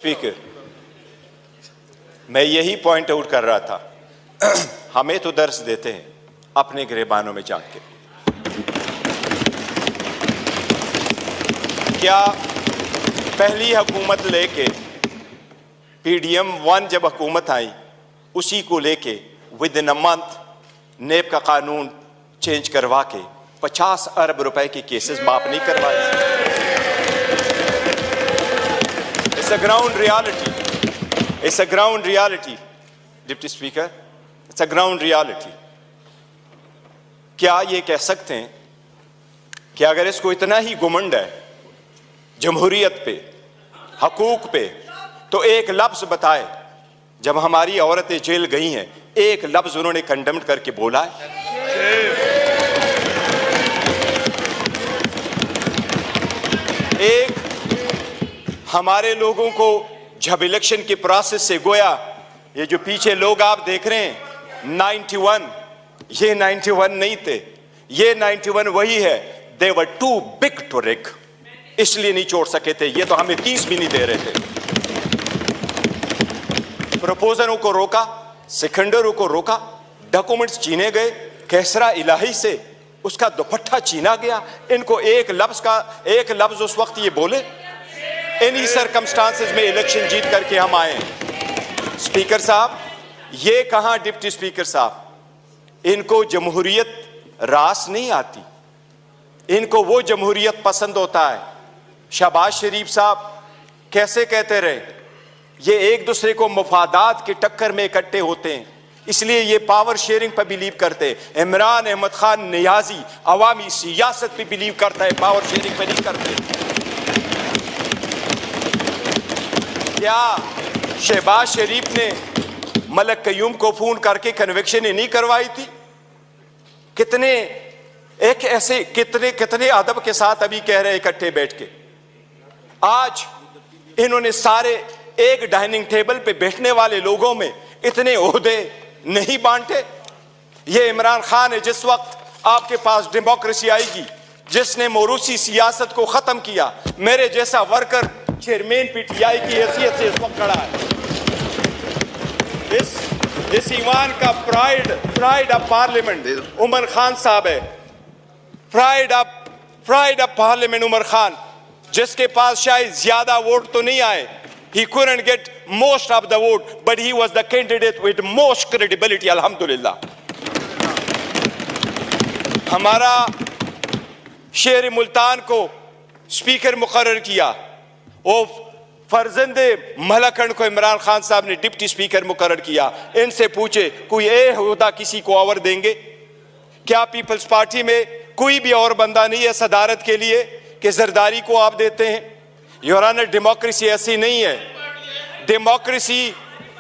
Speaker, मैं यही point out कर रहा था। हमें तो दर्स देते हैं अपने गिरबानों में जान के। क्या पहली हुकूमत लेके PDM 1 जब हुकूमत आई, उसी को लेके विद इन अ मंथ नेब का कानून चेंज करवा के 50 अरब रुपए के केसेस माफ नहीं करवाए? It's a ground reality. It's a ground reality, deputy speaker. It's a ground reality. क्या ये कह सकते हैं कि अगर इसको इतना ही घुमंड है जमहूरियत पे, हकूक पे, तो एक लफ्ज बताए जब हमारी औरतें जेल गई हैं, एक लफ्ज उन्होंने कंडेम्ड करके बोला है? एक हमारे लोगों को जब इलेक्शन के प्रोसेस से गोया, ये जो पीछे लोग आप देख रहे हैं 91, ये 91 नहीं थे, ये 91 वही है। They were too big to rig, इसलिए नहीं छोड़ सके थे। ये तो हमें 30 भी नहीं दे रहे थे। प्रपोजलों को रोका, सिकंदरों को रोका, डॉक्यूमेंट्स छीने गए, कैसरा इलाही से उसका दुपट्टा छीना गया। इनको एक लफ्ज उस वक्त ये बोले, इन्हीं सर्कमस्टांसेस में इलेक्शन जीत करके हम आए हैं। स्पीकर साहब, ये कहां डिप्टी स्पीकर साहब, इनको जमहूरियत रास नहीं आती, इनको वो जमहूरियत पसंद होता है। शहबाज शरीफ साहब कैसे कहते रहे, ये एक दूसरे को मुफादात के टक्कर में इकट्ठे होते हैं, इसलिए ये पावर शेयरिंग पर बिलीव करते हैं। इमरान अहमद खान नियाजी अवामी सियासत पे बिलीव करता है, पावर शेयरिंग पे नहीं करते। क्या शहबाज शरीफ ने मलक कयूम को फोन करके कन्विक्शन ही नहीं करवाई थी? कितने अदब के साथ अभी कह रहे इकट्ठे बैठ के। आज इन्होंने सारे एक डाइनिंग टेबल पे बैठने वाले लोगों में इतने ओहदे नहीं बांटे। ये इमरान खान है, जिस वक्त आपके पास डेमोक्रेसी आएगी, जिसने मोरूसी सियासत को खत्म किया, मेरे जैसा वर्कर चेयरमैन PTI की हैसियत से इस वक्त खड़ा है। इस ईमान का pride of parliament Umar Khan साहब है। Pride of parliament Umar Khan, जिसके पास शायद ज्यादा वोट तो नहीं आए, he couldn't get most of the vote, but he was the candidate with most credibility, alhamdulillah. हमारा शेर मुल्तान को स्पीकर मुकर्रर किया, वो फर्जंदे मलकन को इमरान खान साहब ने डिप्टी स्पीकर मुकर्रर किया। इनसे पूछे कोई ओहदा किसी को और देंगे क्या? पीपल्स पार्टी में कोई भी और बंदा नहीं है सदारत के लिए कि जरदारी को आप देते हैं? योर ऑनर, डेमोक्रेसी ऐसी नहीं है।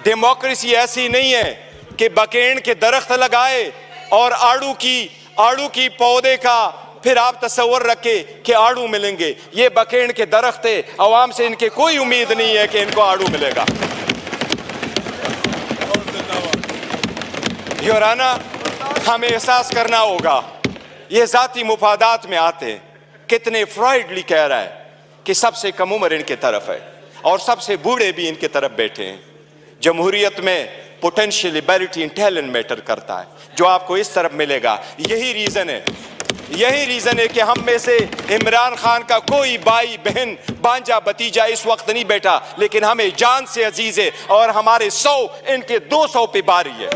डेमोक्रेसी ऐसी नहीं है कि बकेन के दरख्त लगाए और आड़ू की पौधे का फिर आप तस्वर रखे कि आड़ू मिलेंगे। ये बकेन के दरख्त है, अवाम से इनके कोई उम्मीद नहीं है कि इनको आड़ू मिलेगा। योर ऑनर, हमें एहसास करना होगा, ये जाती मुफादात में आते हैं। कितने फ्राइडली कह रहा है कि सबसे कम उम्र इनके तरफ है और सबसे बूढ़े भी इनके तरफ बैठे हैं। जमहूरियत में potential ability in talent matter करता है, जो आपको इस तरफ मिलेगा। यही रीजन है कि हम में से इमरान खान का कोई भाई बहन भांजा भतीजा इस वक्त नहीं बैठा, लेकिन हमें जान से अजीज है और हमारे 100 इनके 200 पे बारी है।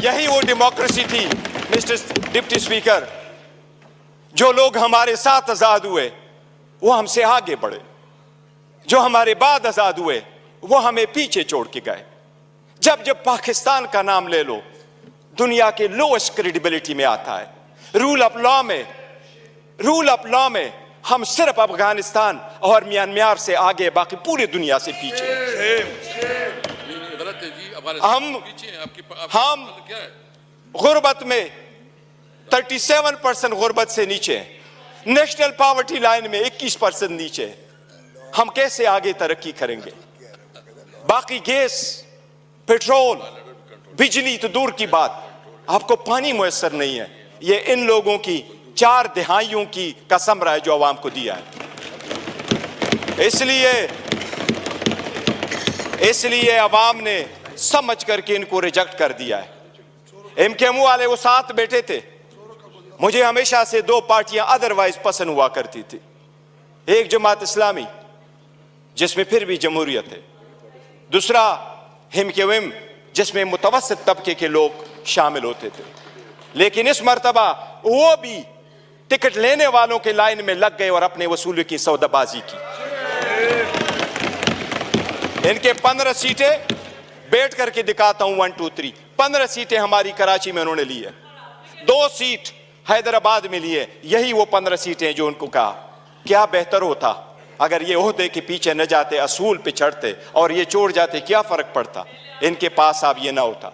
यही वो डेमोक्रेसी थी मिस्टर डिप्टी स्पीकर। जो लोग हमारे साथ आजाद हुए वो हमसे आगे बढ़े, जो हमारे बाद आजाद हुए वो हमें पीछे छोड़ के गए। जब पाकिस्तान का नाम ले लो, दुनिया के लोएस्ट क्रेडिबिलिटी में आता है। रूल ऑफ लॉ में हम सिर्फ अफगानिस्तान और म्यांमार से आगे, बाकी पूरी दुनिया से पीछे। हम गुर्बत में 37% गुर्बत से नीचे है, नेशनल पॉवर्टी लाइन में 21% नीचे है। हम कैसे आगे तरक्की करेंगे? बाकी गैस, पेट्रोल, बिजली तो दूर की बात, आपको पानी मुयस्सर नहीं है। ये इन लोगों की 4 दहाइयों की कसम रहा है जो आवाम को दिया है। इसलिए अवाम ने समझ करके इनको रिजेक्ट कर दिया है। एमकेएम वाले वो साथ बैठे थे। मुझे हमेशा से दो पार्टियां अदरवाइज पसंद हुआ करती थी, एक जमात इस्लामी जिसमें फिर भी जमहूरियत है, दूसरा एमकेएम जिसमें मुतवस्सित तबके के लोग शामिल होते थे। लेकिन इस मर्तबा वो भी टिकट लेने वालों के लाइन में लग गए और अपने वसूली की सौदाबाजी की। इनके 15 सीटें बैठ करके दिखाता हूं, 1 2 3 15 सीटें हमारी कराची में उन्होंने ली है, 2 सीट हैदराबाद में ली है। यही वो 15 सीटें जो उनको कहा क्या बेहतर होता अगर ये ओहदे के पीछे न जाते, असूल पे चढ़ते और ये छोड़ जाते, क्या फर्क पड़ता? इनके पास अब ये ना होता।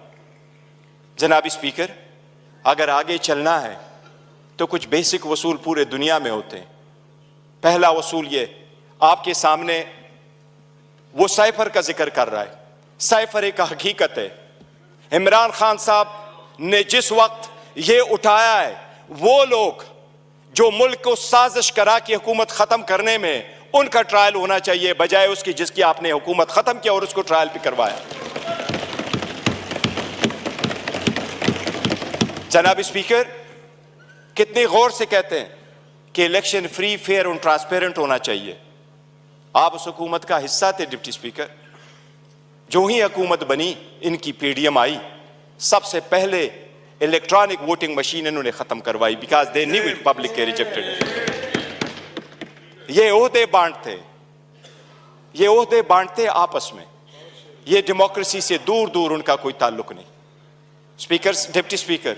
जनाब स्पीकर, अगर आगे चलना है तो कुछ बेसिक वसूल पूरे दुनिया में होते हैं। पहला वसूल ये आपके सामने वो साइफर का जिक्र कर रहा है। साइफर एक हकीकत है। इमरान खान साहब ने जिस वक्त ये उठाया है, वो लोग जो मुल्क को साजिश करा कि हुकूमत खत्म करने में, उनका ट्रायल होना चाहिए बजाय उसकी जिसकी आपने हुकूमत खत्म किया और उसको ट्रायल भी करवाया। जनाब स्पीकर, कितने गौर से कहते हैं कि इलेक्शन फ्री, फेयर और ट्रांसपेरेंट होना चाहिए। आप उस हुकूमत का हिस्सा थे डिप्टी स्पीकर। जो ही हुकूमत बनी, इनकी पीडीएम आई, सबसे पहले इलेक्ट्रॉनिक वोटिंग मशीन इन्होंने खत्म करवाई, because they knew it public के रिजेक्टेड। ये ओहदे बांटते आपस में, ये डेमोक्रेसी से दूर दूर उनका कोई ताल्लुक नहीं। स्पीकर, डिप्टी स्पीकर,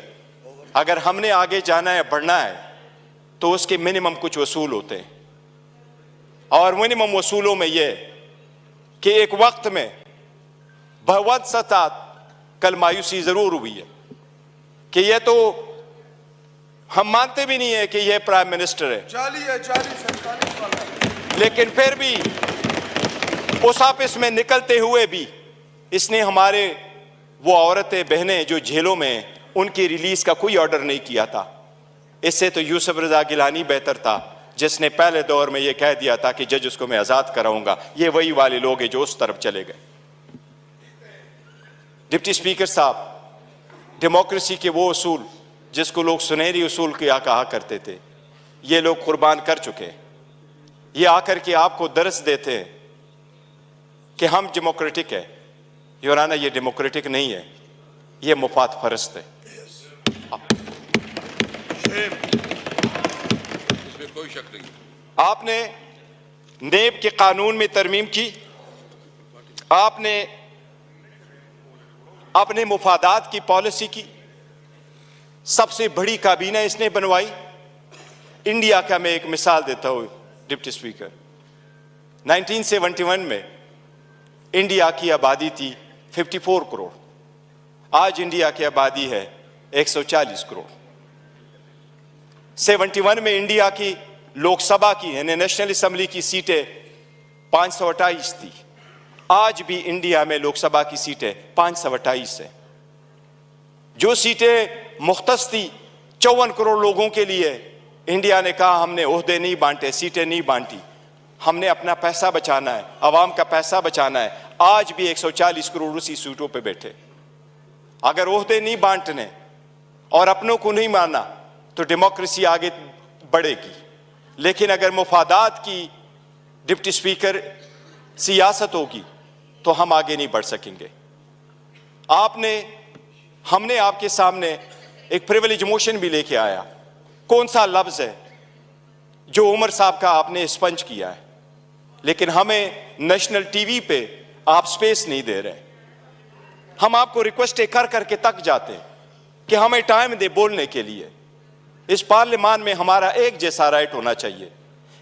अगर हमने आगे जाना है, बढ़ना है, तो उसके मिनिमम कुछ वसूल होते हैं। और मिनिमम वसूलों में यह कि एक वक्त में बहुत सता कल मायूसी जरूर हुई है कि यह तो हम मानते भी नहीं है कि यह प्राइम मिनिस्टर है, लेकिन फिर भी उस ऑफिस में निकलते हुए भी इसने हमारे वो औरतें बहनें जो जेलों में, उनकी रिलीज का कोई ऑर्डर नहीं किया था। इससे तो यूसुफ रजा गिलानी बेहतर था, जिसने पहले दौर में यह कह दिया था कि जज उसको मैं आजाद कराऊंगा। ये वही वाले लोग हैं जो उस तरफ चले गए। डिप्टी स्पीकर साहब, डेमोक्रेसी के वो उसूल जिसको लोग सुनहरी उसूल क्या कहा करते थे, ये लोग कुर्बान कर चुके हैं। ये आकर के आपको दर्स देते हैं कि हम डेमोक्रेटिक है। योराना, ये डेमोक्रेटिक नहीं है, ये मुफाद फरस्त है। इसमें कोई शक नहीं। आपने नेब के कानून में तरमीम की, आपने अपने मुफादात की पॉलिसी की, सबसे बड़ी काबीना इसने बनवाई। इंडिया का मैं एक मिसाल देता हूं डिप्टी स्पीकर। 1971 में इंडिया की आबादी थी 54 करोड़, आज इंडिया की आबादी है 140 करोड़। 71 में इंडिया की लोकसभा की यानी नेशनल असेंबली की सीटें 528 थी, आज भी इंडिया में लोकसभा की सीटें 528 है। जो सीटें मुख्तस थी 54 करोड़ लोगों के लिए, इंडिया ने कहा हमने ओहदे नहीं बांटे, सीटें नहीं बांटी, हमने अपना पैसा बचाना है, अवाम का पैसा बचाना है। आज भी 140 करोड़ उसी सीटों पे बैठे। अगर ओहदे नहीं बांटने और अपनों को नहीं माना तो डेमोक्रेसी आगे बढ़ेगी। लेकिन अगर मुफादात की डिप्टी स्पीकर सियासत होगी तो हम आगे नहीं बढ़ सकेंगे। हमने आपके सामने एक प्रिविलेज मोशन भी लेके आया। कौन सा लफ्ज है जो उमर साहब का आपने स्पंज किया है, लेकिन हमें नेशनल टीवी पे आप स्पेस नहीं दे रहे। हम आपको रिक्वेस्ट कर करके तक जाते हैं कि हमें टाइम दे बोलने के लिए। इस पार्लियामान में हमारा एक जैसा राइट होना चाहिए।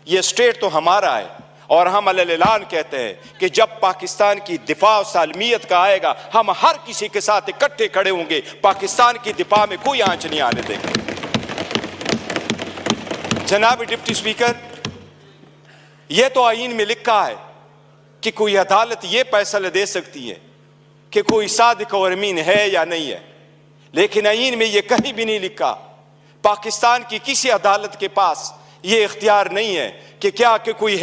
ये स्टेट तो हमारा है और हम अलग-ऐलान कहते हैं कि जब पाकिस्तान की दिफा और सालमियत का आएगा, हम हर किसी के साथ इकट्ठे खड़े होंगे। पाकिस्तान की दिफा में कोई आंच नहीं आने देंगे। जनाब डिप्टी स्पीकर, यह तो आईन में लिखा है कि कोई अदालत यह फैसला दे सकती है कि कोई सादिक और अमीन है या नहीं है, लेकिन आईन में यह कहीं भी नहीं लिखा। पाकिस्तान की किसी अदालत के पास यह इख्तियार नहीं है कि क्या कि कोई